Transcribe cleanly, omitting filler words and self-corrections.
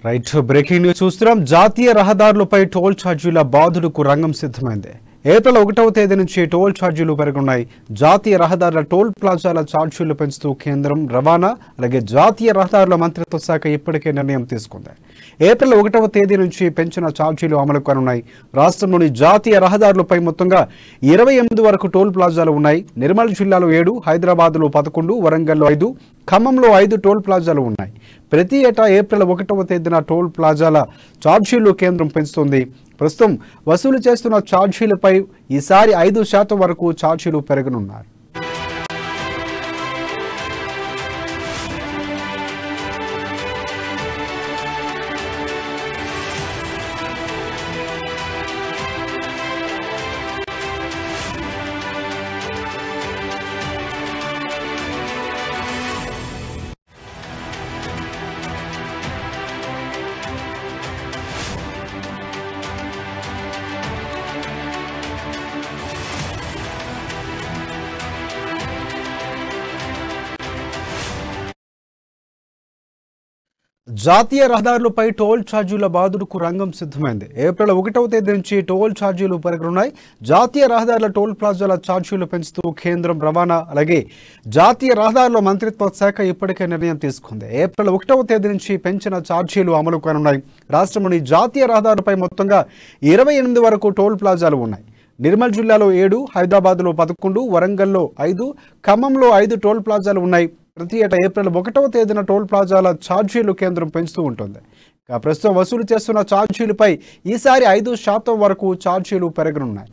Right breaking news చూస్తున్నాం. జాతీయ రహదారులపై టోల్ ఛార్జీల బాధుడుకు రంగం సిద్ధమైంది. ఏప్రిల్ 1వ తేదీ నుంచి టోల్ ఛార్జీలు పెరగనున్నాయి. జాతీయ రహదారుల టోల్ ప్లాజాల ఛార్జీలు పెంచుతూ కేంద్రం, రవాణా అలాగే జాతీయ రహదారుల మంత్రిత్వ శాఖ ఇప్పటికే నిర్ణయం తీసుకుంది. ఏప్రిల్ 1వ తేదీ నుంచి పెంచిన ఛార్జీలు అమలు కానున్నాయి. రాష్ట్రంలోని జాతీయ రహదారులపై మొత్తంగా 28 వరకు టోల్ ప్లాజాలు ఉన్నాయి. నిర్మల్ జిల్లాలో 7, హైదరాబాద్లో 11, వరంగల్లో 5, ఖమ్మంలో 5 టోల్ ప్లాజాలు ఉన్నాయి. ప్రతి ఏటా ఏప్రిల్ 1వ తేదీన టోల్ ప్లాజాల ఛార్జీలు కేంద్రం పెంచుతుంది. ప్రస్తుతం వసూలు చేస్తున్న ఛార్జీలపై ఈసారి 5% వరకు ఛార్జీలు పెరగనున్నారు. జాతీయ రహదారులపై టోల్ ఛార్జీల బాధుడుకు రంగం సిద్ధమైంది. ఏప్రిల్ 1వ తేదీ నుంచి టోల్ ఛార్జీలు పెరగనున్నాయి. జాతీయ రహదారుల టోల్ ప్లాజాల ఛార్జీలు పెంచుతూ కేంద్రం, రవాణా అలాగే జాతీయ రహదారుల మంత్రిత్వ శాఖ ఇప్పటికే నిర్ణయం తీసుకుంది. ఏప్రిల్ 1వ తేదీ నుంచి పెంచిన ఛార్జీలు అమలు కానున్నాయి. రాష్ట్రంలోని జాతీయ రహదారులపై మొత్తంగా 28 వరకు టోల్ ప్లాజాలు ఉన్నాయి. నిర్మల్ జిల్లాలో 7, హైదరాబాద్లో 11, వరంగల్లో 5, ఖమ్మంలో 5 టోల్ ప్లాజాలు ఉన్నాయి. ప్రతి ఏటా ఏప్రిల్ 1వ తేదీన టోల్ ప్లాజాల ఛార్జీలు కేంద్రం పెంచుతూ ఉంటుంది. ప్రస్తుతం వసూలు చేస్తున్న ఛార్జీలపై ఈసారి 5% వరకు ఛార్జీలు పెరగనున్నాయి.